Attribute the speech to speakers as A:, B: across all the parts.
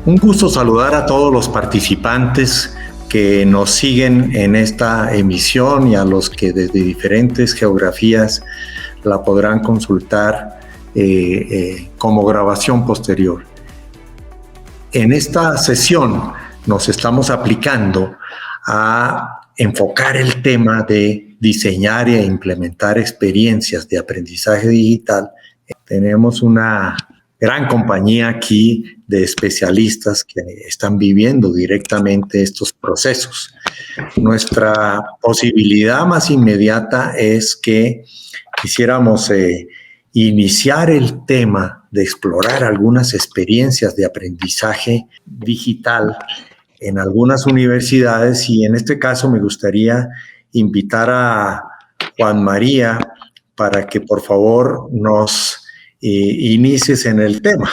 A: Un gusto saludar a todos los participantes que nos siguen en esta emisión y a los que desde diferentes geografías la podrán consultar como grabación posterior. En esta sesión nos estamos aplicando a enfocar el tema de diseñar e implementar experiencias de aprendizaje digital. Tenemos una gran compañía aquí de especialistas que están viviendo directamente estos procesos. Nuestra posibilidad más inmediata es que quisiéramos iniciar el tema de explorar algunas experiencias de aprendizaje digital en algunas universidades, y en este caso me gustaría invitar a Juan María para que por favor nos inicies en el tema.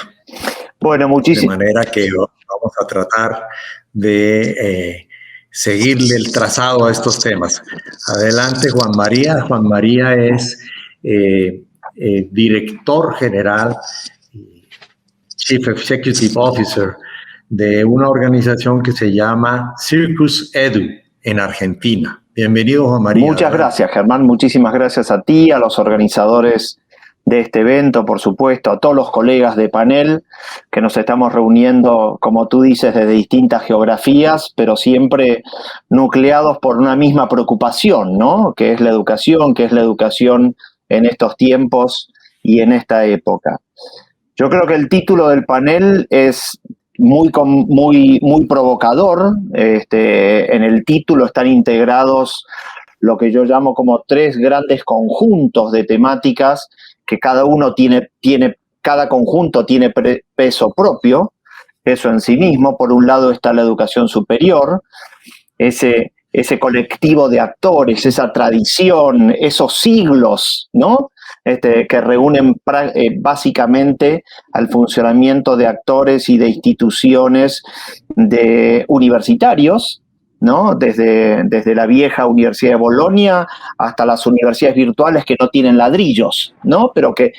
B: Bueno, muchísimas.
A: De manera que vamos a tratar de seguirle el trazado a estos temas. Adelante, Juan María. Juan María es director general, Chief Executive Officer de una organización que se llama Circus Edu en Argentina. Bienvenido, Juan María.
B: Muchas gracias, Germán. Muchísimas gracias a ti, a los organizadores de este evento, por supuesto, a todos los colegas de panel que nos estamos reuniendo, como tú dices, desde distintas geografías, pero siempre nucleados por una misma preocupación, ¿no? Que es la educación en estos tiempos y en esta época. Yo creo que el título del panel es muy provocador. En el título están integrados lo que yo llamo como 3 grandes conjuntos de temáticas que cada conjunto tiene peso propio, peso en sí mismo. Por un lado está la educación superior, ese colectivo de actores, esa tradición, esos siglos, ¿no? Que reúnen básicamente al funcionamiento de actores y de instituciones de universitarios, ¿no? Desde la vieja Universidad de Bolonia hasta las universidades virtuales que no tienen ladrillos, ¿no? Pero que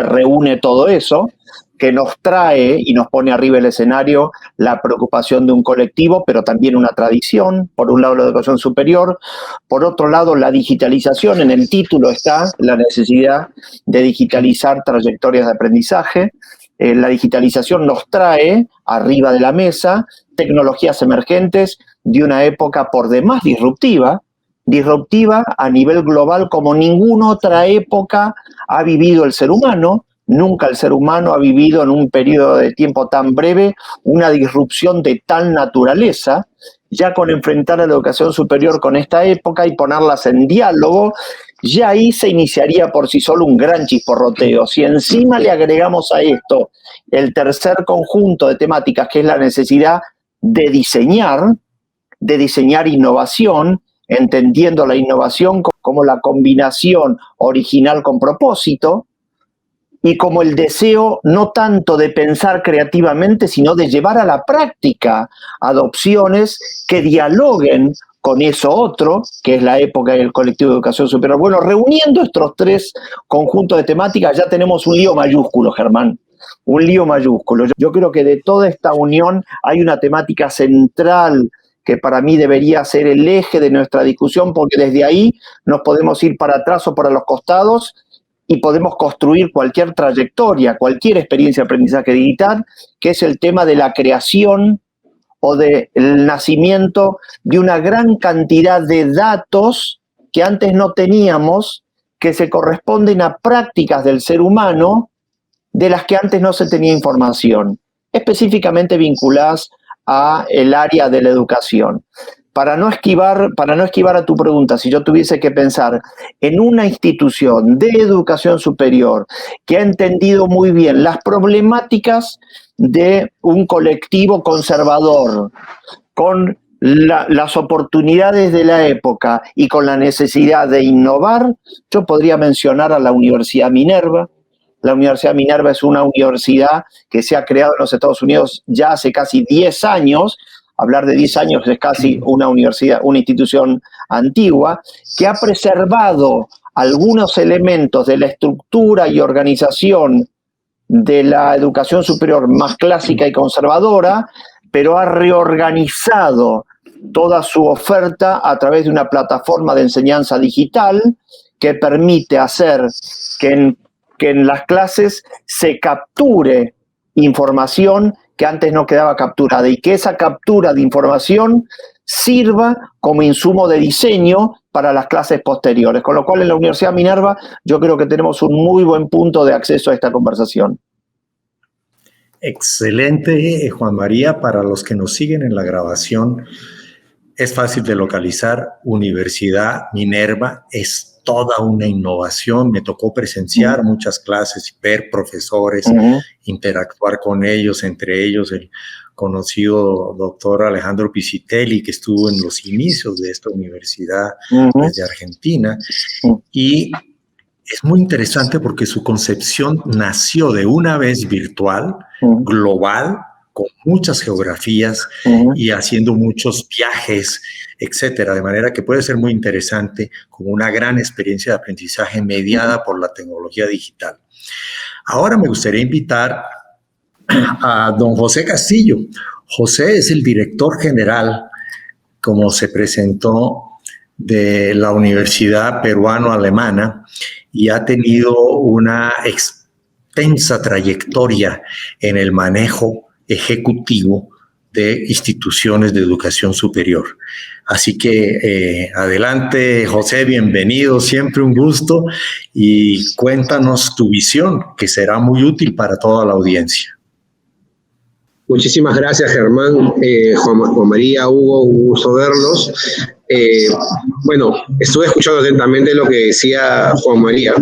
B: reúne todo eso, que nos trae y nos pone arriba el escenario la preocupación de un colectivo, pero también una tradición. Por un lado la educación superior, por otro lado la digitalización. En el título está la necesidad de digitalizar trayectorias de aprendizaje. La digitalización nos trae arriba de la mesa tecnologías emergentes de una época por demás disruptiva a nivel global como ninguna otra época ha vivido el ser humano. Nunca el ser humano ha vivido en un periodo de tiempo tan breve una disrupción de tal naturaleza. Ya con enfrentar a la educación superior con esta época y ponerlas en diálogo, ya ahí se iniciaría por sí solo un gran chisporroteo. Si encima le agregamos a esto el tercer conjunto de temáticas, que es la necesidad de diseñar innovación, entendiendo la innovación como la combinación original con propósito, y como el deseo no tanto de pensar creativamente, sino de llevar a la práctica adopciones que dialoguen con eso otro, que es la época del colectivo de educación superior. Bueno, reuniendo estos 3 conjuntos de temáticas ya tenemos un lío mayúsculo, Germán. Un lío mayúsculo. Yo creo que de toda esta unión hay una temática central que para mí debería ser el eje de nuestra discusión, porque desde ahí nos podemos ir para atrás o para los costados y podemos construir cualquier trayectoria, cualquier experiencia de aprendizaje digital, que es el tema de la creación o del nacimiento de una gran cantidad de datos que antes no teníamos, que se corresponden a prácticas del ser humano de las que antes no se tenía información, específicamente vinculadas a el área de la educación. Para no esquivar a tu pregunta, si yo tuviese que pensar en una institución de educación superior que ha entendido muy bien las problemáticas de un colectivo conservador, con las oportunidades de la época y con la necesidad de innovar, yo podría mencionar a la Universidad Minerva. La Universidad Minerva es una universidad que se ha creado en los Estados Unidos ya hace casi 10 años. Hablar de 10 años es casi una universidad, una institución antigua, que ha preservado algunos elementos de la estructura y organización de la educación superior más clásica y conservadora, pero ha reorganizado toda su oferta a través de una plataforma de enseñanza digital que permite hacer que en las clases se capture información que antes no quedaba capturada y que esa captura de información sirva como insumo de diseño para las clases posteriores. Con lo cual, en la Universidad Minerva yo creo que tenemos un muy buen punto de acceso a esta conversación.
A: Excelente, Juan María. Para los que nos siguen en la grabación, es fácil de localizar. Universidad Minerva es toda una innovación. Me tocó presenciar muchas clases, ver profesores, interactuar con ellos, entre ellos el conocido doctor Alejandro Piscitelli, que estuvo en los inicios de esta universidad desde Argentina. Y es muy interesante porque su concepción nació de una vez virtual, global, con muchas geografías y haciendo muchos viajes, etcétera, de manera que puede ser muy interesante, con una gran experiencia de aprendizaje mediada por la tecnología digital. Ahora me gustaría invitar a don José Castillo. José es el director general, como se presentó, de la Universidad Peruano-Alemana y ha tenido una extensa trayectoria en el manejo ejecutivo de instituciones de educación superior. Así que adelante, José, bienvenido, siempre un gusto, y cuéntanos tu visión, que será muy útil para toda la audiencia.
C: Muchísimas gracias, Germán, Juan María, Hugo, un gusto verlos. Bueno, estuve escuchando atentamente lo que decía Juan María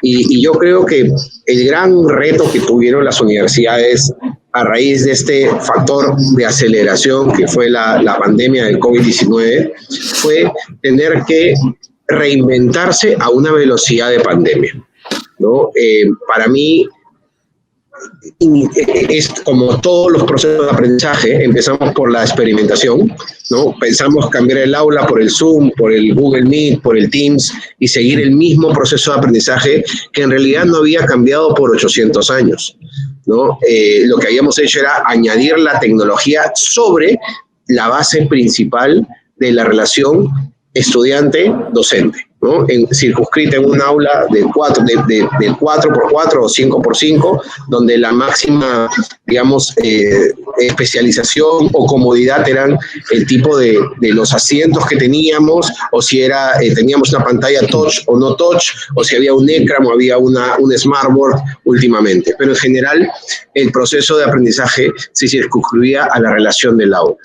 C: y yo creo que el gran reto que tuvieron las universidades a raíz de este factor de aceleración que fue la pandemia del COVID-19 fue tener que reinventarse a una velocidad de pandemia, ¿no? Para mí, es como todos los procesos de aprendizaje, empezamos por la experimentación, ¿no? Pensamos cambiar el aula por el Zoom, por el Google Meet, por el Teams y seguir el mismo proceso de aprendizaje que en realidad no había cambiado por 800 años, ¿no? Lo que habíamos hecho era añadir la tecnología sobre la base principal de la relación estudiante-docente, ¿no? Circunscrita en un aula de 4x4 o 5x5, donde la máxima, digamos, especialización o comodidad eran el tipo de los asientos que teníamos, o si teníamos una pantalla touch o no touch, o si había un ECRAM o había un smartboard últimamente. Pero en general, el proceso de aprendizaje se circunscribía a la relación del aula.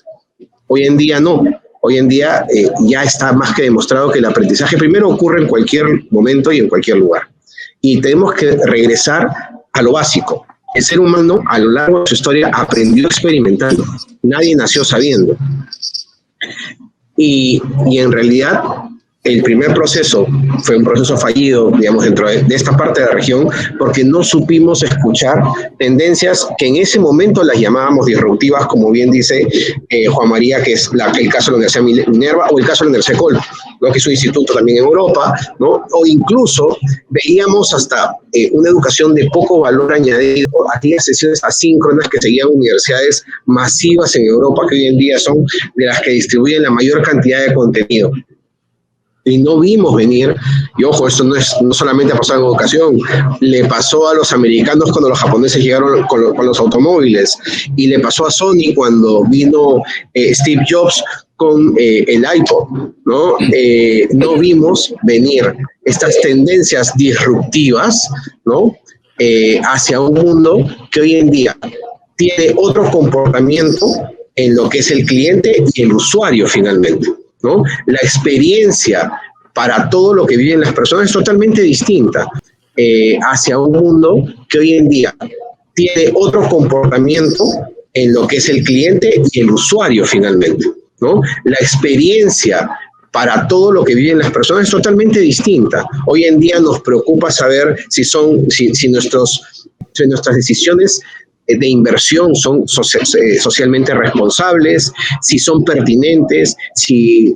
C: Hoy en día no. Hoy en día ya está más que demostrado que el aprendizaje primero ocurre en cualquier momento y en cualquier lugar. Y tenemos que regresar a lo básico. El ser humano a lo largo de su historia aprendió experimentando. Nadie nació sabiendo. Y en realidad el primer proceso fue un proceso fallido, digamos, dentro de esta parte de la región, porque no supimos escuchar tendencias que en ese momento las llamábamos disruptivas, como bien dice Juan María, que es el caso de la Universidad Minerva o el caso de la Universidad Colp, ¿no? Que es un instituto también en Europa, ¿no? O incluso veíamos hasta una educación de poco valor añadido, aquellas sesiones asíncronas que seguían universidades masivas en Europa, que hoy en día son de las que distribuyen la mayor cantidad de contenido. Y no vimos venir, y ojo, esto no solamente ha pasado en educación, le pasó a los americanos cuando los japoneses llegaron con los automóviles, y le pasó a Sony cuando vino Steve Jobs con el iPod, ¿no? No vimos venir estas tendencias disruptivas, ¿no? Hacia un mundo que hoy en día tiene otro comportamiento en lo que es el cliente y el usuario finalmente, ¿no? La experiencia para todo lo que viven las personas es totalmente distinta hacia un mundo que hoy en día tiene otro comportamiento en lo que es el cliente y el usuario finalmente, ¿no? La experiencia para todo lo que viven las personas es totalmente distinta. Hoy en día nos preocupa saber si nuestras decisiones de inversión son socialmente responsables, si son pertinentes, si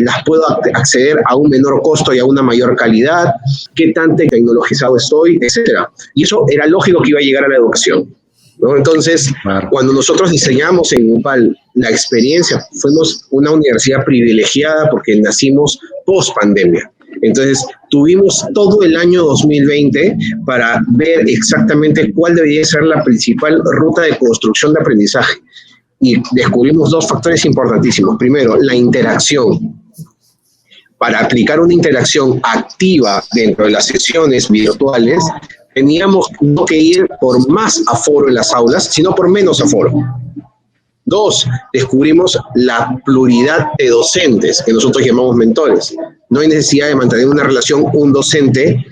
C: las puedo acceder a un menor costo y a una mayor calidad, qué tan tecnologizado estoy, etcétera. Y eso era lógico que iba a llegar a la educación, ¿no? Entonces, claro, cuando nosotros diseñamos en UPAL la experiencia, fuimos una universidad privilegiada porque nacimos post pandemia. Entonces, tuvimos todo el año 2020 para ver exactamente cuál debería ser la principal ruta de construcción de aprendizaje. Y descubrimos dos factores importantísimos. Primero, la interacción. Para aplicar una interacción activa dentro de las sesiones virtuales, teníamos no que ir por más aforo en las aulas, sino por menos aforo. Dos, descubrimos la pluralidad de docentes, que nosotros llamamos mentores. No hay necesidad de mantener una relación un docente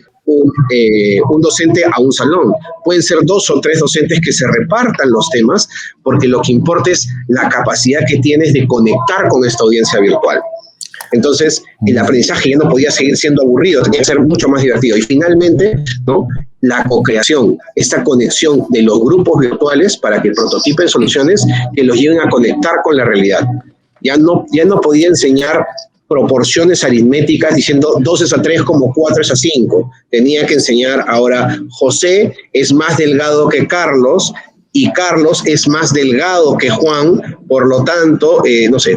C: a un salón. Pueden ser 2 o 3 docentes que se repartan los temas, porque lo que importa es la capacidad que tienes de conectar con esta audiencia virtual. Entonces, el aprendizaje ya no podía seguir siendo aburrido, tenía que ser mucho más divertido. Y finalmente, ¿no?, la co-creación, esta conexión de los grupos virtuales para que prototipen soluciones que los lleven a conectar con la realidad. Ya no podía enseñar proporciones aritméticas diciendo 2 es a 3 como 4 es a 5. Tenía que enseñar ahora, José es más delgado que Carlos, y Carlos es más delgado que Juan, por lo tanto,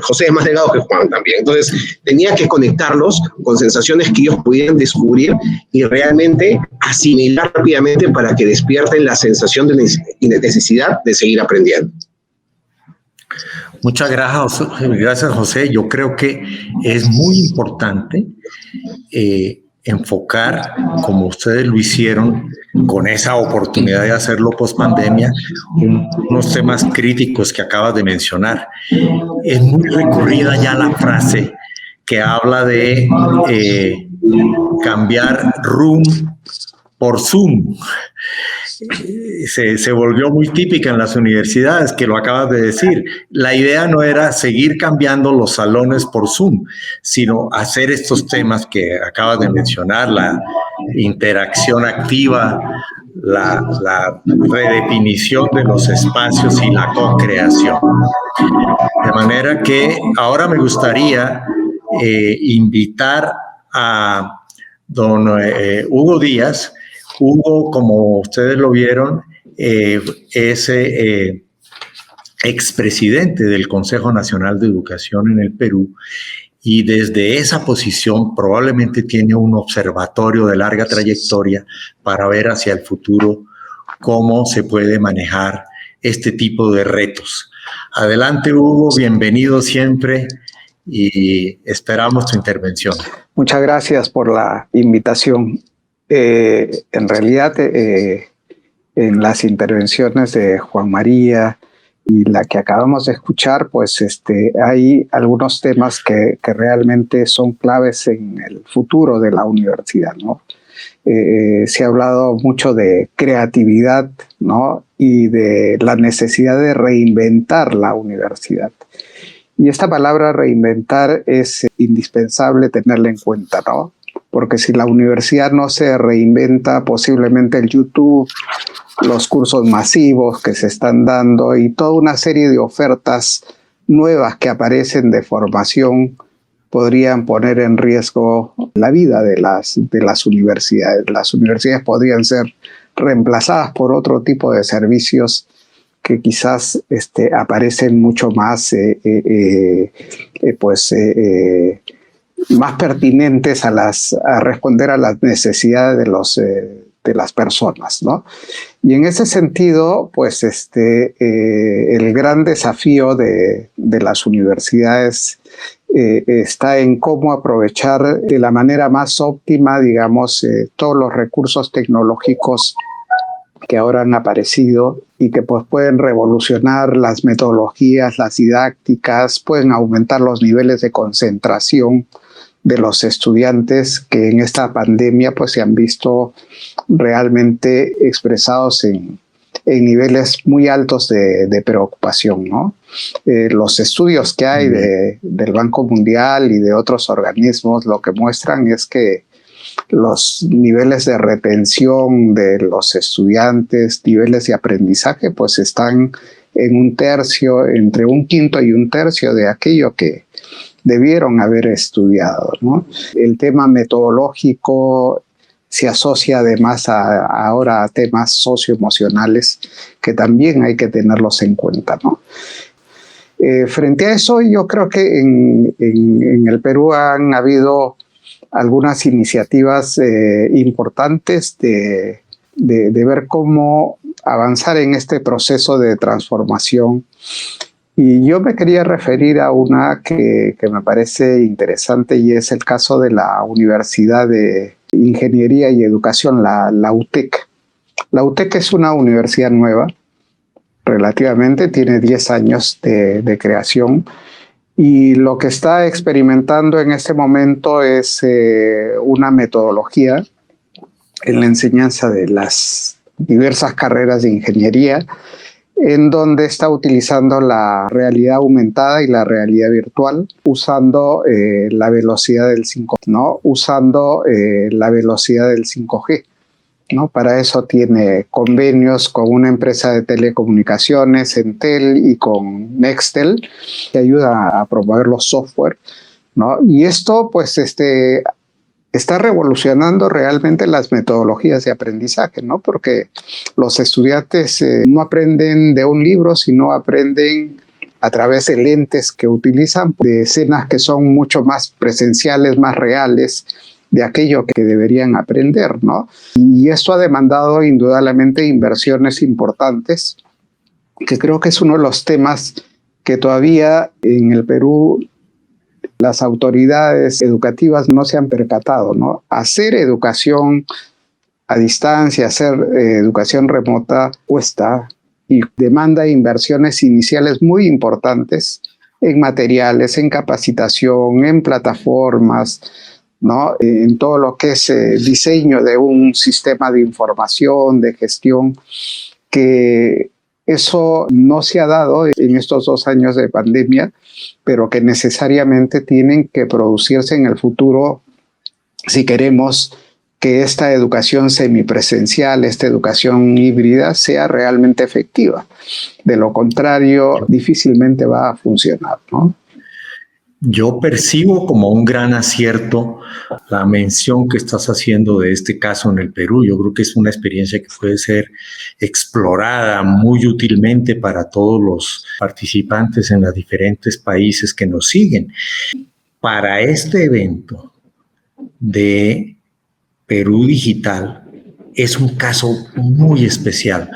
C: José es más delgado que Juan también. Entonces, tenía que conectarlos con sensaciones que ellos pudieran descubrir y realmente asimilar rápidamente para que despierten la sensación de necesidad de seguir aprendiendo.
A: Muchas gracias, José. Yo creo que es muy importante enfocar, como ustedes lo hicieron, con esa oportunidad de hacerlo post pandemia, unos temas críticos que acabas de mencionar. Es muy recurrida ya la frase que habla de cambiar Room por Zoom. Se volvió muy típica en las universidades, que lo acabas de decir. La idea no era seguir cambiando los salones por Zoom, sino hacer estos temas que acabas de mencionar, la interacción activa, la redefinición de los espacios y la co-creación. De manera que ahora me gustaría invitar a don Hugo Díaz. Hugo, como ustedes lo vieron, es expresidente del Consejo Nacional de Educación en el Perú, y desde esa posición probablemente tiene un observatorio de larga trayectoria para ver hacia el futuro cómo se puede manejar este tipo de retos. Adelante, Hugo, bienvenido siempre y esperamos tu intervención.
D: Muchas gracias por la invitación. En realidad, en las intervenciones de Juan María y la que acabamos de escuchar, pues hay algunos temas que realmente son claves en el futuro de la universidad, ¿no? Se ha hablado mucho de creatividad, ¿no?, y de la necesidad de reinventar la universidad. Y esta palabra reinventar es indispensable tenerla en cuenta, ¿no? Porque si la universidad no se reinventa, posiblemente el YouTube, los cursos masivos que se están dando y toda una serie de ofertas nuevas que aparecen de formación podrían poner en riesgo la vida de las universidades. Las universidades podrían ser reemplazadas por otro tipo de servicios que quizás aparecen mucho más más pertinentes a responder a las necesidades de las personas, ¿no? Y en ese sentido, pues el gran desafío de las universidades está en cómo aprovechar de la manera más óptima, digamos, todos los recursos tecnológicos que ahora han aparecido y que pues pueden revolucionar las metodologías, las didácticas, pueden aumentar los niveles de concentración de los estudiantes que en esta pandemia pues se han visto realmente expresados en niveles muy altos de preocupación, ¿no? Los estudios que hay del Banco Mundial y de otros organismos lo que muestran es que los niveles de retención de los estudiantes, niveles de aprendizaje, pues están en un tercio, entre un quinto y un tercio de aquello que debieron haber estudiado, ¿no? El tema metodológico se asocia además ahora a temas socioemocionales que también hay que tenerlos en cuenta, ¿no? Frente a eso, yo creo que en el Perú han habido algunas iniciativas importantes de ver cómo avanzar en este proceso de transformación. Y yo me quería referir a una que me parece interesante, y es el caso de la Universidad de Ingeniería y Educación, la UTEC. La UTEC es una universidad nueva, relativamente, tiene 10 años de creación, y lo que está experimentando en este momento es una metodología en la enseñanza de las diversas carreras de ingeniería, en donde está utilizando la realidad aumentada y la realidad virtual, usando la velocidad del 5G, ¿no? Usando la velocidad del 5G, ¿no? Para eso tiene convenios con una empresa de telecomunicaciones, Entel, y con Nextel, que ayuda a promover los software, ¿no? Y esto, pues, está revolucionando realmente las metodologías de aprendizaje, ¿no? Porque los estudiantes no aprenden de un libro, sino aprenden a través de lentes que utilizan, de escenas que son mucho más presenciales, más reales, de aquello que deberían aprender, ¿no? Y esto ha demandado indudablemente inversiones importantes, que creo que es uno de los temas que todavía en el Perú las autoridades educativas no se han percatado, ¿no? Hacer educación a distancia, hacer educación remota cuesta y demanda inversiones iniciales muy importantes en materiales, en capacitación, en plataformas, ¿no? En todo lo que es diseño de un sistema de información, de gestión, que eso no se ha dado en estos 2 años de pandemia, pero que necesariamente tienen que producirse en el futuro si queremos que esta educación semipresencial, esta educación híbrida, sea realmente efectiva. De lo contrario, difícilmente va a funcionar, ¿no?
A: Yo percibo como un gran acierto la mención que estás haciendo de este caso en el Perú. Yo creo que es una experiencia que puede ser explorada muy útilmente para todos los participantes en los diferentes países que nos siguen. Para este evento de Perú Digital es un caso muy especial,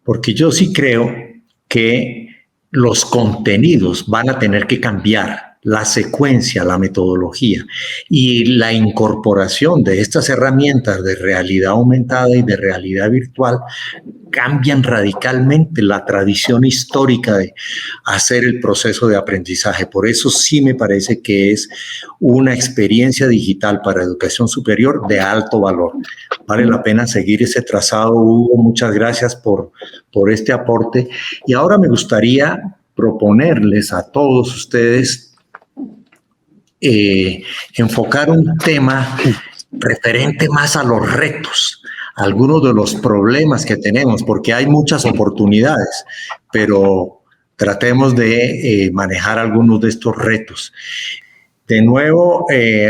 A: porque yo sí creo que los contenidos van a tener que cambiar. La secuencia, la metodología y la incorporación de estas herramientas de realidad aumentada y de realidad virtual cambian radicalmente la tradición histórica de hacer el proceso de aprendizaje. Por eso sí me parece que es una experiencia digital para educación superior de alto valor. Vale la pena seguir ese trazado, Hugo. Muchas gracias por este aporte. Y ahora me gustaría proponerles a todos ustedes enfocar un tema referente más a los retos, algunos de los problemas que tenemos, porque hay muchas oportunidades, pero tratemos de manejar algunos de estos retos. De nuevo,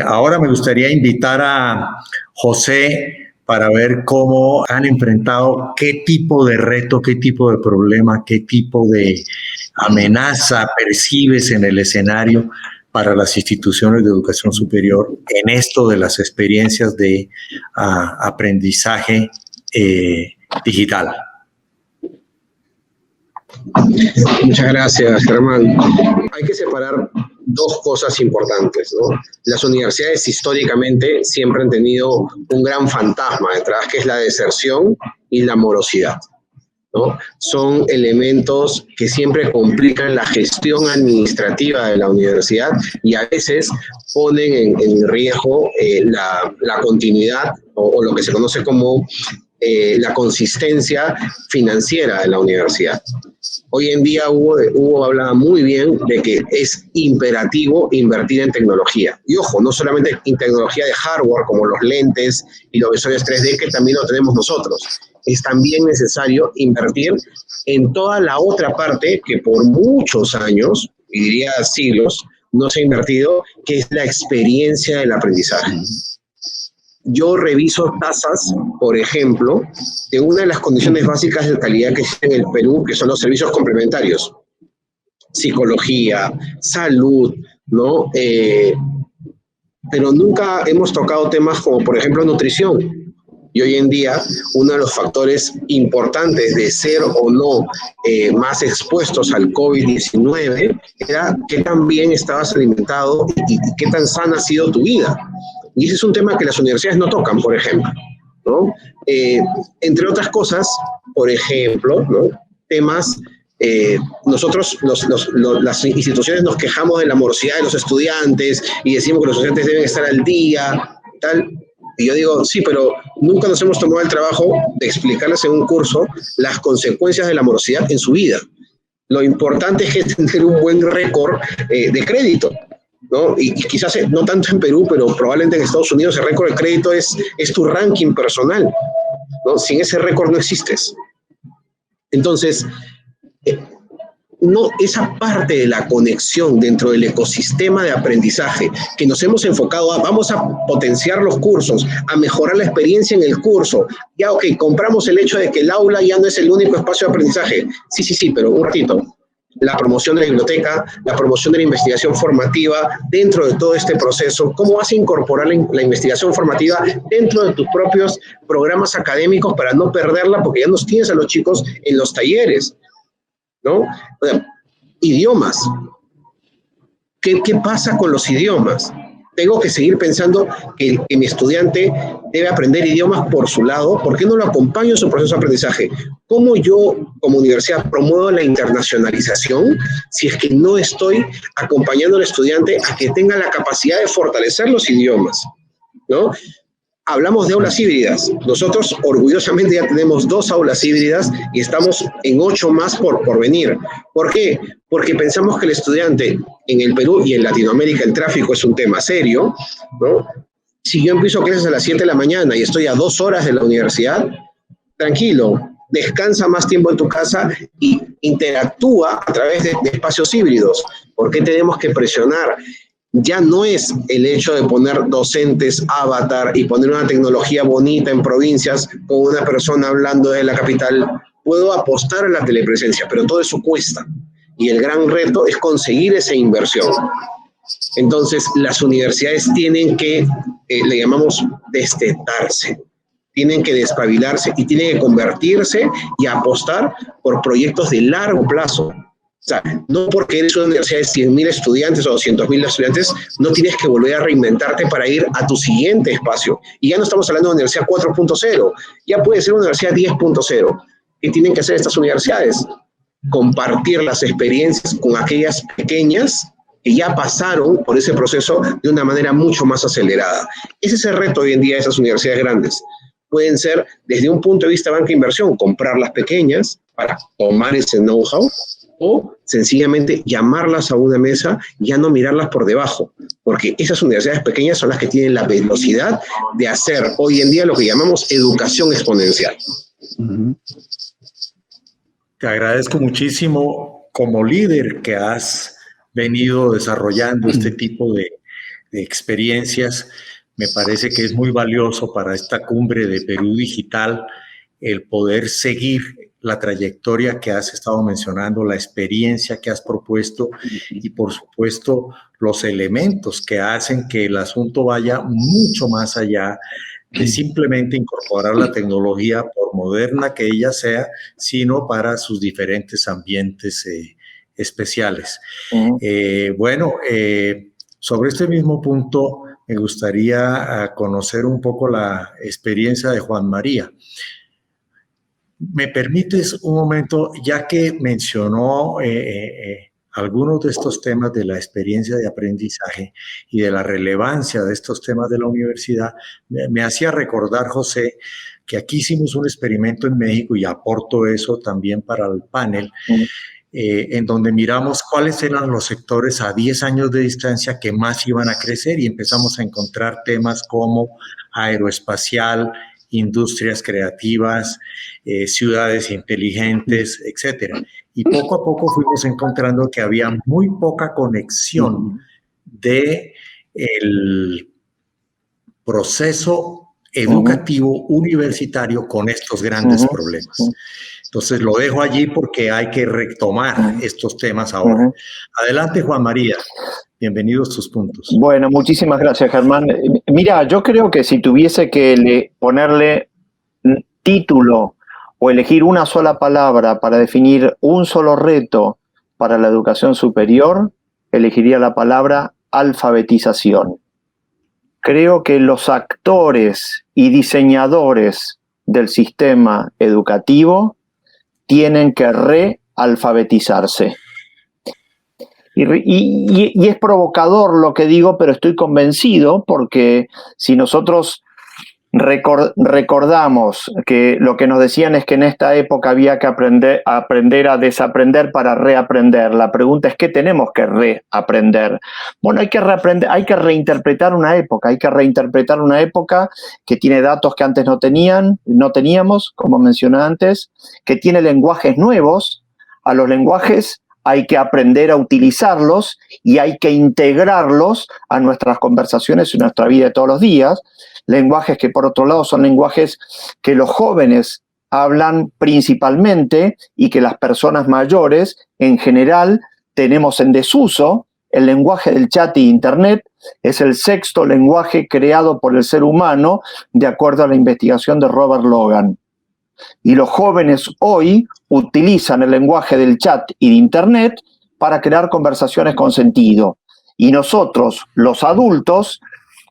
A: ahora me gustaría invitar a José para ver cómo han enfrentado, qué tipo de reto, qué tipo de problema, qué tipo de amenaza percibes en el escenario para las instituciones de educación superior en esto de las experiencias de aprendizaje digital.
C: Muchas gracias, Germán. Hay que separar 2 cosas importantes, ¿no? Las universidades históricamente siempre han tenido un gran fantasma detrás, que es la deserción y la morosidad, ¿no? Son elementos que siempre complican la gestión administrativa de la universidad y a veces ponen en riesgo la continuidad o lo que se conoce como la consistencia financiera de la universidad. Hoy en día Hugo hablaba muy bien de que es imperativo invertir en tecnología. Y ojo, no solamente en tecnología de hardware como los lentes y los visores 3D, que también lo tenemos nosotros. Es también necesario invertir en toda la otra parte que por muchos años, y diría siglos, no se ha invertido, que es la experiencia del aprendizaje. Yo reviso tasas, por ejemplo, de una de las condiciones básicas de calidad que existe en el Perú, que son los servicios complementarios. Psicología, salud, ¿no? Pero nunca hemos tocado temas como, por ejemplo, nutrición. Y hoy en día, uno de los factores importantes de ser o no más expuestos al COVID-19 era qué tan bien estabas alimentado y qué tan sana ha sido tu vida. Y ese es un tema que las universidades no tocan, por ejemplo, ¿no? Entre otras cosas, por ejemplo, ¿no? Temas, nosotros, las instituciones nos quejamos de la morosidad de los estudiantes y decimos que los estudiantes deben estar al día, tal. Y yo digo, sí, pero nunca nos hemos tomado el trabajo de explicarles en un curso las consecuencias de la morosidad en su vida. Lo importante es que tener un buen récord de crédito, ¿no? Y quizás no tanto en Perú, pero probablemente en Estados Unidos el récord de crédito es tu ranking personal, ¿no? Sin ese récord no existes. Entonces, no, esa parte de la conexión dentro del ecosistema de aprendizaje que nos hemos enfocado a, vamos a potenciar los cursos, a mejorar la experiencia en el curso. Ya, ok, compramos el hecho de que el aula ya no es el único espacio de aprendizaje. Sí, pero un ratito. La promoción de la biblioteca, la promoción de la investigación formativa dentro de todo este proceso. ¿Cómo vas a incorporar la investigación formativa dentro de tus propios programas académicos para no perderla? Porque ya nos tienes a los chicos en los talleres, ¿no? O sea, idiomas. ¿Qué pasa con los idiomas? Tengo que seguir pensando que mi estudiante debe aprender idiomas por su lado. ¿Por qué no lo acompaño en su proceso de aprendizaje? ¿Cómo yo, como universidad, promuevo la internacionalización si es que no estoy acompañando al estudiante a que tenga la capacidad de fortalecer los idiomas, ¿no? Hablamos de aulas híbridas. Nosotros orgullosamente ya tenemos 2 aulas híbridas y estamos en 8 más por venir. ¿Por qué? Porque pensamos que el estudiante en el Perú y en Latinoamérica el tráfico es un tema serio, ¿no? Si yo empiezo clases a las 7 de la mañana y estoy a 2 horas de la universidad, tranquilo, descansa más tiempo en tu casa y interactúa a través de espacios híbridos. ¿Por qué tenemos que presionar? Ya no es el hecho de poner docentes avatar y poner una tecnología bonita en provincias con una persona hablando de la capital. Puedo apostar a la telepresencia, pero todo eso cuesta. Y el gran reto es conseguir esa inversión. Entonces, las universidades tienen que, le llamamos, destetarse. Tienen que despabilarse y tienen que convertirse y apostar por proyectos de largo plazo. O sea, no porque eres una universidad de 100.000 estudiantes o 200.000 estudiantes, no tienes que volver a reinventarte para ir a tu siguiente espacio. Y ya no estamos hablando de universidad 4.0, ya puede ser una universidad 10.0. ¿Qué tienen que hacer estas universidades? Compartir las experiencias con aquellas pequeñas que ya pasaron por ese proceso de una manera mucho más acelerada. Ese es el reto hoy en día de esas universidades grandes. Pueden ser, desde un punto de vista de banca de inversión, comprar las pequeñas para tomar ese know-how, o sencillamente llamarlas a una mesa y ya no mirarlas por debajo, porque esas universidades pequeñas son las que tienen la velocidad de hacer hoy en día lo que llamamos educación exponencial.
A: Te agradezco muchísimo como líder que has venido desarrollando este tipo de experiencias. Me parece que es muy valioso para esta cumbre de Perú Digital el poder seguir la trayectoria que has estado mencionando, la experiencia que has propuesto y, por supuesto, los elementos que hacen que el asunto vaya mucho más allá de simplemente incorporar la tecnología, por moderna que ella sea, sino para sus diferentes ambientes especiales. Sobre este mismo punto, me gustaría conocer un poco la experiencia de Juan María. ¿Me permites un momento, ya que mencionó algunos de estos temas de la experiencia de aprendizaje y de la relevancia de estos temas de la universidad? Me hacía recordar, José, que aquí hicimos un experimento en México y aporto eso también para el panel. en donde miramos cuáles eran los sectores a 10 años de distancia que más iban a crecer y empezamos a encontrar temas como aeroespacial, industrias creativas, ciudades inteligentes, etcétera. Y poco a poco fuimos encontrando que había muy poca conexión de el proceso educativo universitario con estos grandes problemas. Entonces lo dejo allí porque hay que retomar estos temas ahora. Adelante, Juan María. Bienvenidos tus puntos.
B: Bueno, muchísimas gracias, Germán. Mira, yo creo que si tuviese que ponerle título o elegir una sola palabra para definir un solo reto para la educación superior, elegiría la palabra alfabetización. Creo que los actores y diseñadores del sistema educativo tienen que realfabetizarse. Y es provocador lo que digo, pero estoy convencido porque si nosotros recordamos que lo que nos decían es que en esta época había que aprender a desaprender para reaprender. La pregunta es, ¿qué tenemos que reaprender? Bueno, hay que reaprender, hay que reinterpretar una época, que tiene datos que antes no teníamos, como mencioné antes, que tiene lenguajes nuevos. A los lenguajes hay que aprender a utilizarlos y hay que integrarlos a nuestras conversaciones y nuestra vida de todos los días. Lenguajes que, por otro lado, son lenguajes que los jóvenes hablan principalmente y que las personas mayores, en general, tenemos en desuso. El lenguaje del chat y Internet es el sexto lenguaje creado por el ser humano, de acuerdo a la investigación de Robert Logan. Y los jóvenes hoy utilizan el lenguaje del chat y de Internet para crear conversaciones con sentido. Y nosotros, los adultos,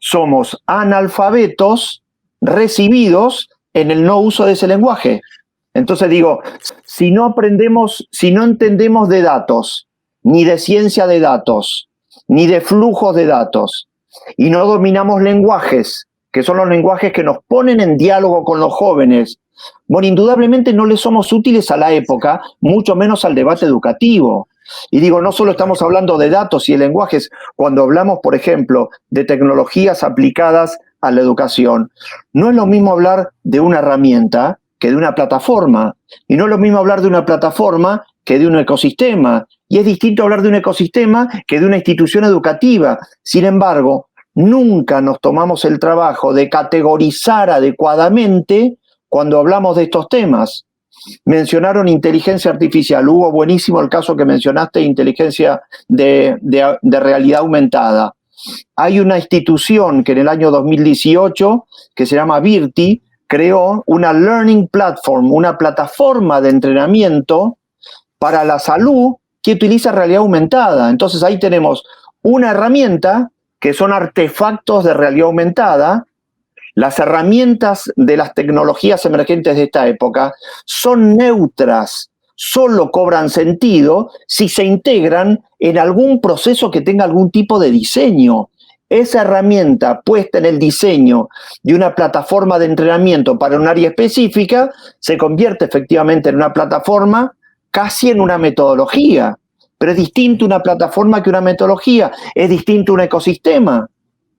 B: somos analfabetos recibidos en el no uso de ese lenguaje. Entonces digo, si no entendemos de datos, ni de ciencia de datos, ni de flujos de datos, y no dominamos lenguajes, que son los lenguajes que nos ponen en diálogo con los jóvenes, bueno, indudablemente no les somos útiles a la época, mucho menos al debate educativo. Y digo, no solo estamos hablando de datos y de lenguajes, cuando hablamos, por ejemplo, de tecnologías aplicadas a la educación, no es lo mismo hablar de una herramienta que de una plataforma, y no es lo mismo hablar de una plataforma que de un ecosistema, y es distinto hablar de un ecosistema que de una institución educativa. Sin embargo, nunca nos tomamos el trabajo de categorizar adecuadamente cuando hablamos de estos temas. Mencionaron inteligencia artificial. Hugo, buenísimo el caso que mencionaste, inteligencia de realidad aumentada. Hay una institución que en el año 2018, que se llama Virti, creó una learning platform, una plataforma de entrenamiento para la salud que utiliza realidad aumentada. Entonces ahí tenemos una herramienta que son artefactos de realidad aumentada. Las herramientas de las tecnologías emergentes de esta época son neutras, solo cobran sentido si se integran en algún proceso que tenga algún tipo de diseño. Esa herramienta puesta en el diseño de una plataforma de entrenamiento para un área específica se convierte efectivamente en una plataforma, casi en una metodología. Pero es distinto una plataforma que una metodología, es distinto un ecosistema.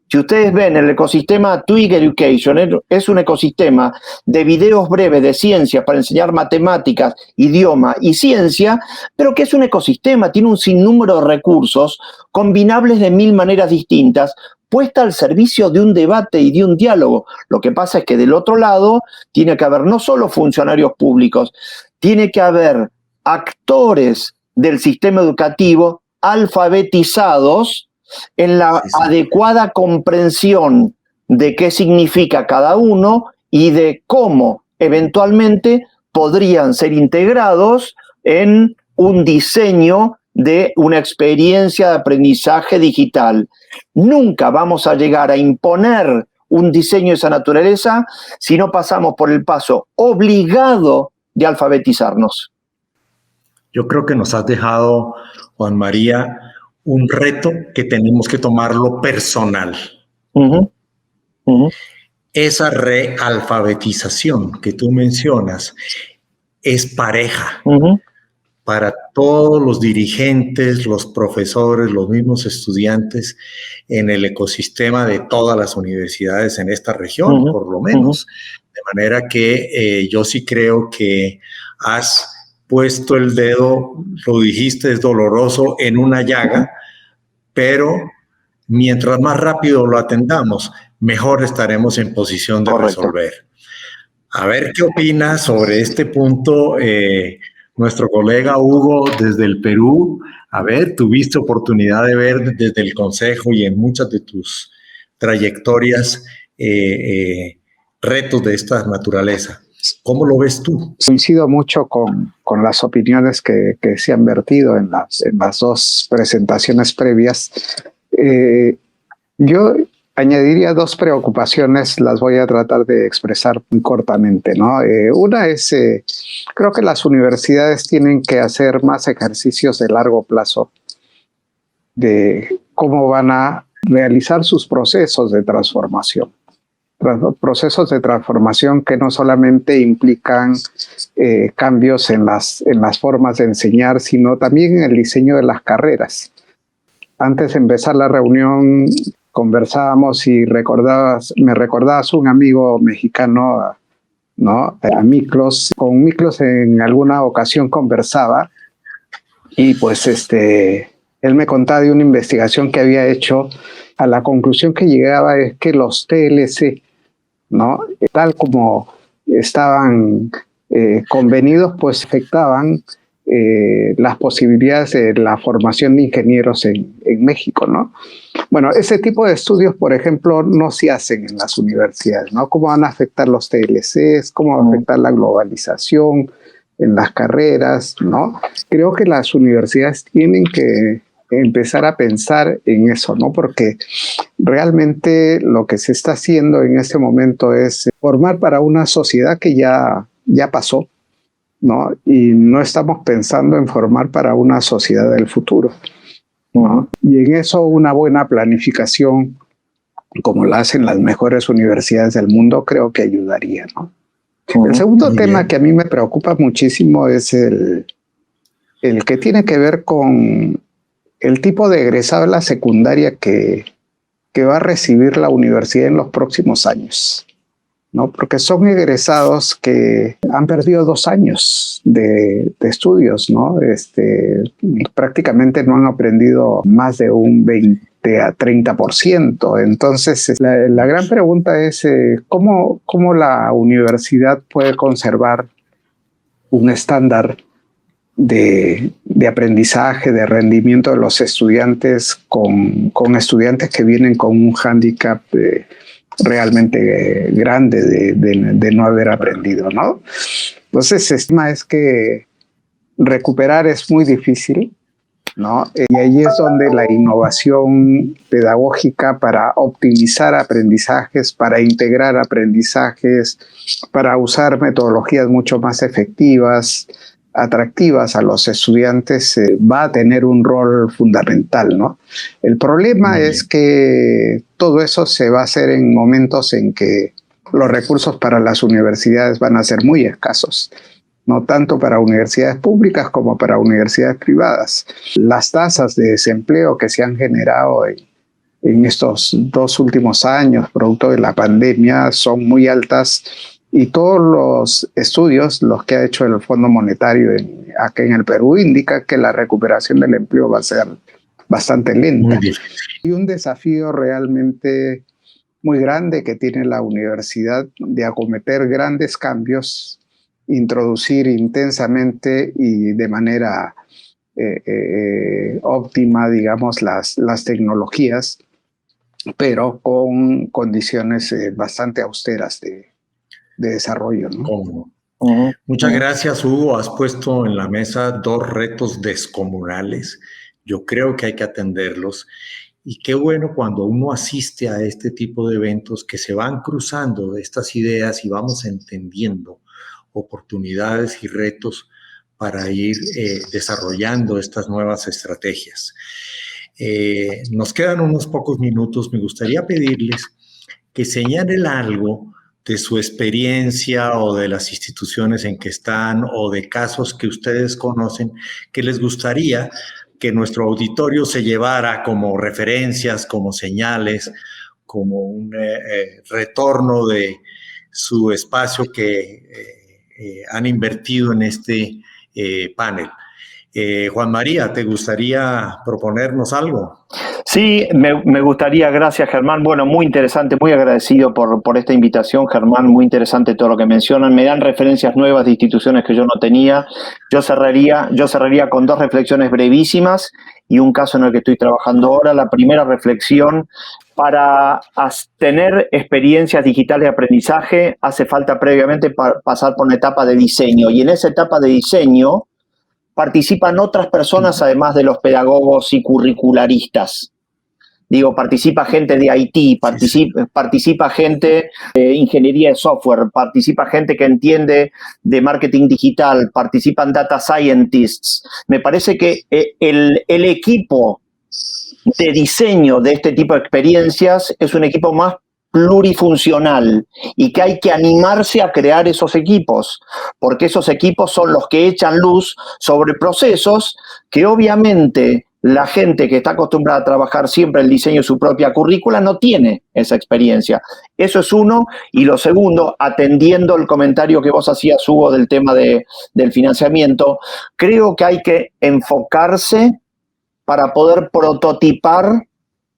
B: Si ustedes ven el ecosistema Twig Education, es un ecosistema de videos breves de ciencia para enseñar matemáticas, idioma y ciencia, pero que es un ecosistema, tiene un sinnúmero de recursos combinables de 1000 maneras distintas, puesta al servicio de un debate y de un diálogo. Lo que pasa es que del otro lado tiene que haber no solo funcionarios públicos, tiene que haber actores del sistema educativo alfabetizados en la adecuada comprensión de qué significa cada uno y de cómo eventualmente podrían ser integrados en un diseño de una experiencia de aprendizaje digital. Nunca vamos a llegar a imponer un diseño de esa naturaleza si no pasamos por el paso obligado de alfabetizarnos.
A: Yo creo que nos has dejado, Juan María, un reto que tenemos que tomarlo personal. Esa realfabetización que tú mencionas es pareja. para todos los dirigentes, los profesores, los mismos estudiantes en el ecosistema de todas las universidades en esta región, por lo menos. De manera que yo sí creo que has puesto el dedo, lo dijiste, es doloroso, en una llaga, pero mientras más rápido lo atendamos, mejor estaremos en posición de resolver. A ver qué opinas sobre este punto nuestro colega Hugo desde el Perú. A ver, tuviste oportunidad de ver desde el Consejo y en muchas de tus trayectorias retos de esta naturaleza. ¿Cómo lo ves tú?
D: Coincido mucho con las opiniones que se han vertido en las dos presentaciones previas. Yo añadiría dos preocupaciones, las voy a tratar de expresar muy cortamente, ¿no? Una es, creo que las universidades tienen que hacer más ejercicios de largo plazo de cómo van a realizar sus procesos de transformación. Procesos de transformación que no solamente implican cambios en las formas de enseñar, sino también en el diseño de las carreras. Antes de empezar la reunión conversábamos y me recordabas un amigo mexicano, ¿no? A Miklos. Con Miklos en alguna ocasión conversaba y pues él me contaba de una investigación que había hecho. A la conclusión que llegaba es que los TLC, ¿no?, tal como estaban convenidos, pues afectaban las posibilidades de la formación de ingenieros en México, ¿no? Bueno, ese tipo de estudios, por ejemplo, no se hacen en las universidades, ¿no? ¿Cómo van a afectar los TLCs? ¿Cómo va a afectar la globalización en las carreras, ¿no? Creo que las universidades tienen que empezar a pensar en eso, ¿no? Porque realmente lo que se está haciendo en este momento es formar para una sociedad que ya pasó, ¿no? Y no estamos pensando en formar para una sociedad del futuro, ¿no? Y en eso una buena planificación, como la hacen las mejores universidades del mundo, creo que ayudaría, ¿no? El segundo tema que a mí me preocupa muchísimo es el que tiene que ver con el tipo de egresado de la secundaria que va a recibir la universidad en los próximos años, ¿no? Porque son egresados que han perdido 2 años de estudios, ¿no? Prácticamente no han aprendido más de un 20 a 30%. Entonces, la gran pregunta es ¿cómo la universidad puede conservar un estándar de aprendizaje, de rendimiento de los estudiantes con estudiantes que vienen con un hándicap realmente grande de no haber aprendido, ¿no? Entonces, el tema es que recuperar es muy difícil, ¿no? Y ahí es donde la innovación pedagógica para optimizar aprendizajes, para integrar aprendizajes, para usar metodologías mucho más efectivas, atractivas a los estudiantes, va a tener un rol fundamental, ¿no? El problema es que todo eso se va a hacer en momentos en que los recursos para las universidades van a ser muy escasos, no tanto para universidades públicas como para universidades privadas. Las tasas de desempleo que se han generado en estos 2 últimos años, producto de la pandemia, son muy altas. Y todos los estudios, los que ha hecho el Fondo Monetario acá en el Perú, indica que la recuperación del empleo va a ser bastante lenta. Y un desafío realmente muy grande que tiene la universidad de acometer grandes cambios, introducir intensamente y de manera óptima, digamos, las tecnologías, pero con condiciones bastante austeras de desarrollo, ¿no?
A: Muchas gracias, Hugo. Has puesto en la mesa 2 retos descomunales. Yo creo que hay que atenderlos. Y qué bueno cuando uno asiste a este tipo de eventos que se van cruzando de estas ideas y vamos entendiendo oportunidades y retos para ir desarrollando estas nuevas estrategias. Nos quedan unos pocos minutos. Me gustaría pedirles que señalen algo de su experiencia o de las instituciones en que están o de casos que ustedes conocen que les gustaría que nuestro auditorio se llevara como referencias, como señales, como un retorno de su espacio que han invertido en este panel. Juan María, ¿te gustaría proponernos algo?
B: Sí, me gustaría, gracias Germán. Bueno, muy interesante, muy agradecido por esta invitación, Germán, muy interesante todo lo que mencionan. Me dan referencias nuevas de instituciones que yo no tenía. Yo cerraría con 2 reflexiones brevísimas y un caso en el que estoy trabajando ahora. La primera reflexión: para tener experiencias digitales de aprendizaje hace falta previamente pasar por una etapa de diseño, y en esa etapa de diseño participan otras personas además de los pedagogos y curricularistas. Digo, participa gente de IT, participa gente de ingeniería de software, participa gente que entiende de marketing digital, participan data scientists. Me parece que el equipo de diseño de este tipo de experiencias es un equipo más plurifuncional y que hay que animarse a crear esos equipos, porque esos equipos son los que echan luz sobre procesos que obviamente la gente que está acostumbrada a trabajar siempre el diseño de su propia currícula no tiene esa experiencia. Eso es uno. Y lo segundo, atendiendo el comentario que vos hacías, Hugo, del tema del financiamiento, creo que hay que enfocarse para poder prototipar,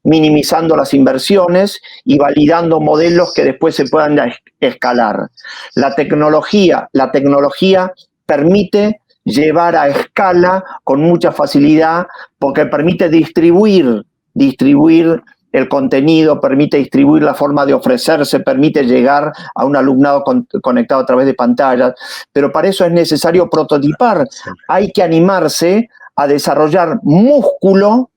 B: minimizando las inversiones y validando modelos que después se puedan escalar. La tecnología permite llevar a escala con mucha facilidad, porque permite distribuir el contenido, permite distribuir la forma de ofrecerse, permite llegar a un alumnado conectado a través de pantallas, pero para eso es necesario prototipar. Hay que animarse a desarrollar músculo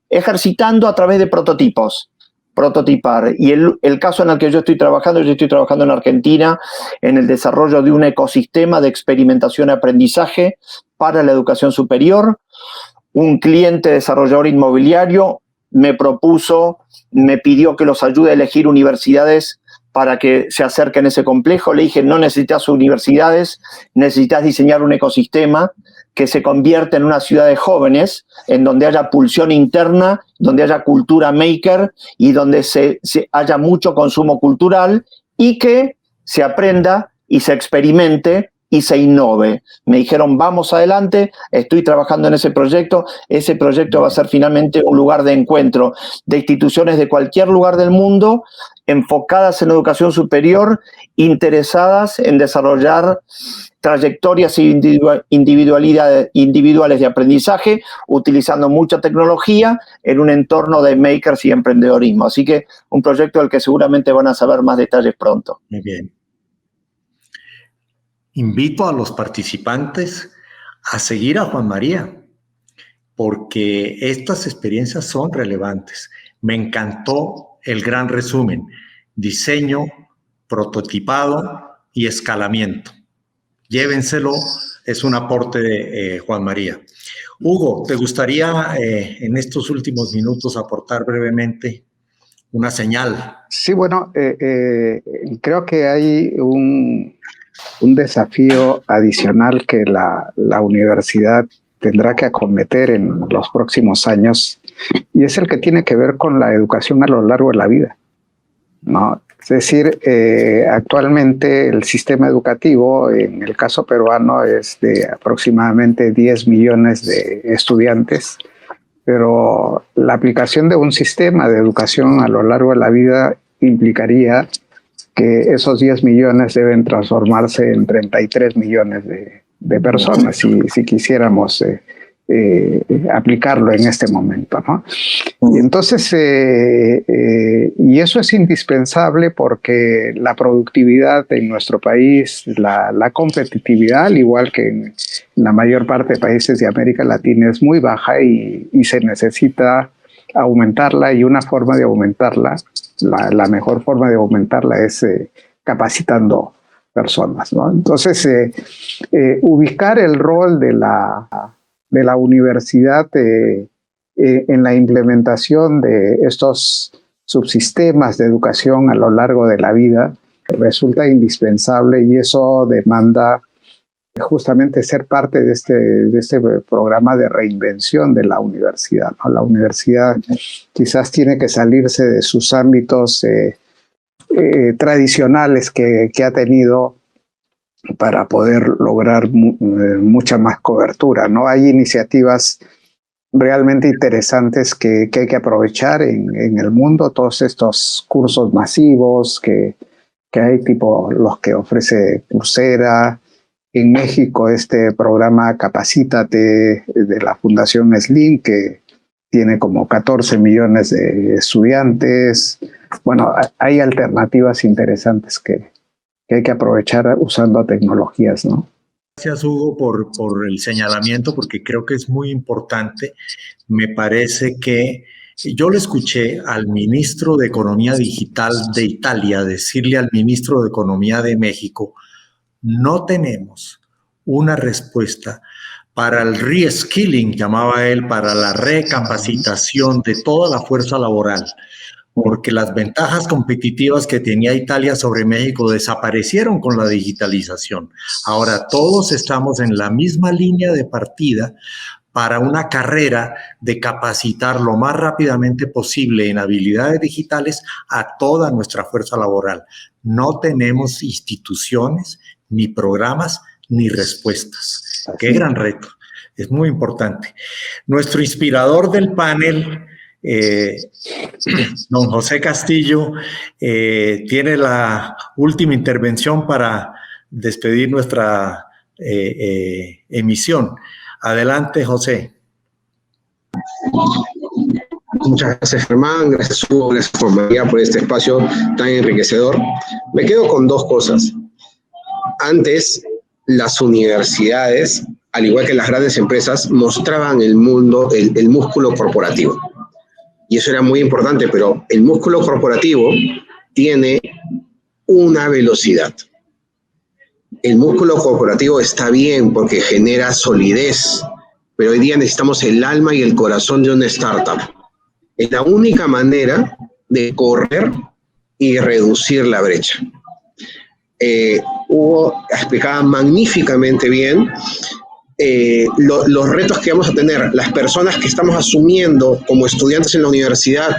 B: ejercitando a través de prototipar. Y el caso en el que yo estoy trabajando en Argentina, en el desarrollo de un ecosistema de experimentación y aprendizaje para la educación superior. Un cliente desarrollador inmobiliario me pidió que los ayude a elegir universidades para que se acerquen a ese complejo. Le dije, no necesitas universidades, necesitas diseñar un ecosistema que se convierta en una ciudad de jóvenes, en donde haya pulsión interna, donde haya cultura maker y donde haya mucho consumo cultural y que se aprenda y se experimente y se innove. Me dijeron, vamos adelante, estoy trabajando en ese proyecto va a ser finalmente un lugar de encuentro de instituciones de cualquier lugar del mundo, enfocadas en educación superior, interesadas en desarrollar trayectorias individuales de aprendizaje, utilizando mucha tecnología en un entorno de makers y emprendedorismo. Así que un proyecto del que seguramente van a saber más detalles pronto.
A: Muy bien. Invito a los participantes a seguir a Juan María, porque estas experiencias son relevantes. Me encantó el gran resumen: diseño, prototipado y escalamiento. Llévenselo, es un aporte de Juan María. Hugo, ¿te gustaría en estos últimos minutos aportar brevemente una señal?
D: Sí, bueno, creo que hay un desafío adicional que la universidad tendrá que acometer en los próximos años, y es el que tiene que ver con la educación a lo largo de la vida, ¿no? Es decir, actualmente el sistema educativo, en el caso peruano, es de aproximadamente 10 millones de estudiantes, pero la aplicación de un sistema de educación a lo largo de la vida implicaría que esos 10 millones deben transformarse en 33 millones de personas, si quisiéramos aplicarlo en este momento, ¿no? Y entonces, y eso es indispensable porque la productividad en nuestro país, la competitividad, al igual que en la mayor parte de países de América Latina, es muy baja y se necesita aumentarla, y una forma de aumentarla, la mejor forma de aumentarla es capacitando personas, ¿no? Entonces, ubicar el rol de la universidad en la implementación de estos subsistemas de educación a lo largo de la vida resulta indispensable y eso demanda justamente ser parte de este programa de reinvención de la universidad, ¿no? La universidad quizás tiene que salirse de sus ámbitos tradicionales que ha tenido para poder lograr mucha más cobertura, ¿no? Hay iniciativas realmente interesantes que hay que aprovechar en el mundo, todos estos cursos masivos que hay, tipo los que ofrece Coursera. En México, este programa Capacítate de la Fundación Slim, que tiene como 14 millones de estudiantes. Bueno, hay alternativas interesantes que hay que aprovechar usando tecnologías, ¿no?
A: Gracias, Hugo, por el señalamiento, porque creo que es muy importante. Me parece que yo le escuché al ministro de Economía Digital de Italia decirle al ministro de Economía de México: no tenemos una respuesta para el reskilling, llamaba él, para la recapacitación de toda la fuerza laboral, porque las ventajas competitivas que tenía Italia sobre México desaparecieron con la digitalización. Ahora todos estamos en la misma línea de partida para una carrera de capacitar lo más rápidamente posible en habilidades digitales a toda nuestra fuerza laboral. No tenemos instituciones, ni programas, ni respuestas. Qué gran reto. Es muy importante. Nuestro inspirador del panel, don José Castillo, tiene la última intervención para despedir nuestra emisión. Adelante, José.
C: Muchas gracias, Germán. Gracias, Hugo. Gracias, Juan María, por este espacio tan enriquecedor. Me quedo con dos cosas. Antes, las universidades, al igual que las grandes empresas, mostraban el mundo, el músculo corporativo. Y eso era muy importante, pero el músculo corporativo tiene una velocidad. El músculo corporativo está bien porque genera solidez, pero hoy día necesitamos el alma y el corazón de una startup. Es la única manera de correr y reducir la brecha. Hugo explicaba magníficamente bien los retos que vamos a tener, las personas que estamos asumiendo como estudiantes en la universidad,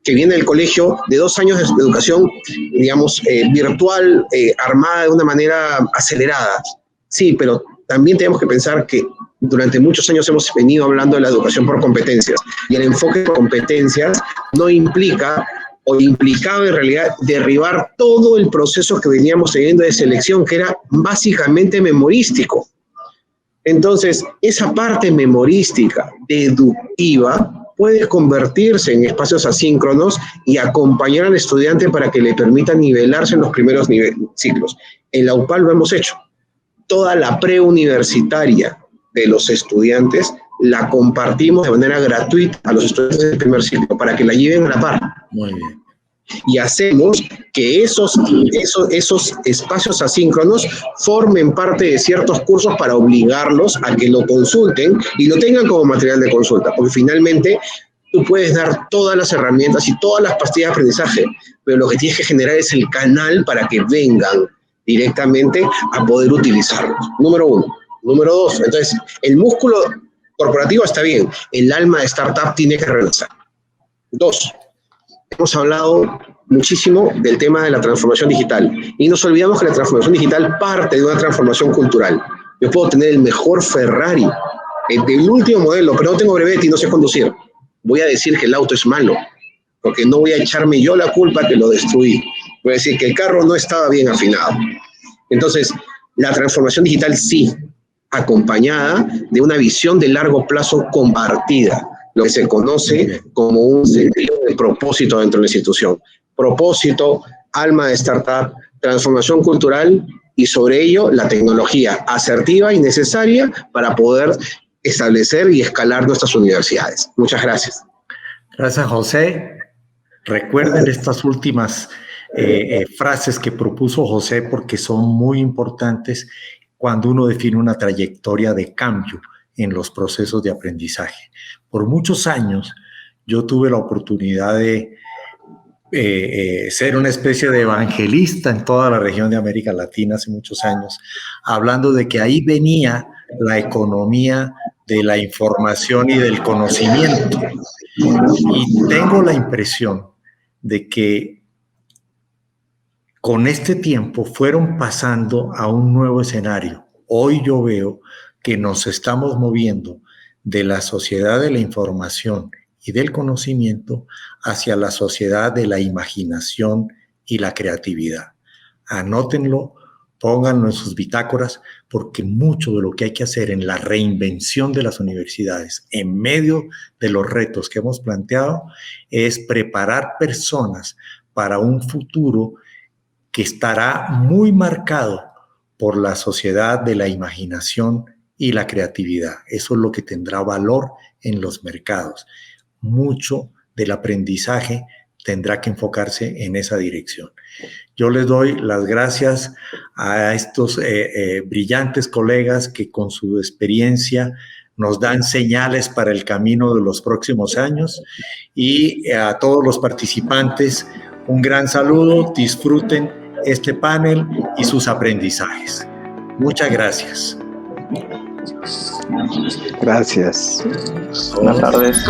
C: que viene del colegio de 2 años de educación, digamos, virtual, armada de una manera acelerada. Sí, pero también tenemos que pensar que durante muchos años hemos venido hablando de la educación por competencias, y el enfoque por competencias no implica o implicaba en realidad derribar todo el proceso que veníamos teniendo de selección, que era básicamente memorístico. Entonces, esa parte memorística, deductiva, puede convertirse en espacios asíncronos y acompañar al estudiante para que le permita nivelarse en los primeros ciclos. En la UPAL lo hemos hecho. Toda la preuniversitaria de los estudiantes la compartimos de manera gratuita a los estudiantes del primer ciclo para que la lleven a la par.
A: Muy bien.
C: Y hacemos que esos espacios asíncronos formen parte de ciertos cursos para obligarlos a que lo consulten y lo tengan como material de consulta, porque finalmente tú puedes dar todas las herramientas y todas las pastillas de aprendizaje, pero lo que tienes que generar es el canal para que vengan directamente a poder utilizarlos. Número 1. Número 2, entonces, el músculo corporativo está bien, el alma de startup tiene que relanzar. 2, hemos hablado muchísimo del tema de la transformación digital y nos olvidamos que la transformación digital parte de una transformación cultural. Yo puedo tener el mejor Ferrari, del último modelo, pero no tengo brevet y no sé conducir. Voy a decir que el auto es malo, porque no voy a echarme yo la culpa que lo destruí. Voy a decir que el carro no estaba bien afinado. Entonces, la transformación digital sí, acompañada de una visión de largo plazo compartida, lo que se conoce como un sentido de propósito dentro de la institución. Propósito, alma de startup, transformación cultural y sobre ello la tecnología asertiva y necesaria para poder establecer y escalar nuestras universidades. Muchas gracias.
A: Gracias, José. Recuerden estas últimas frases que propuso José porque son muy importantes cuando uno define una trayectoria de cambio en los procesos de aprendizaje. Por muchos años yo tuve la oportunidad de ser una especie de evangelista en toda la región de América Latina hace muchos años, hablando de que ahí venía la economía de la información y del conocimiento. Y tengo la impresión de que con este tiempo fueron pasando a un nuevo escenario. Hoy yo veo que nos estamos moviendo de la sociedad de la información y del conocimiento hacia la sociedad de la imaginación y la creatividad. Anótenlo, pónganlo en sus bitácoras, porque mucho de lo que hay que hacer en la reinvención de las universidades, en medio de los retos que hemos planteado, es preparar personas para un futuro que estará muy marcado por la sociedad de la imaginación y la creatividad. Eso es lo que tendrá valor en los mercados. Mucho del aprendizaje tendrá que enfocarse en esa dirección. Yo les doy las gracias a estos brillantes colegas que con su experiencia nos dan señales para el camino de los próximos años, y a todos los participantes un gran saludo, disfruten este panel y sus aprendizajes. Muchas gracias.
D: Gracias.
B: Buenas tardes.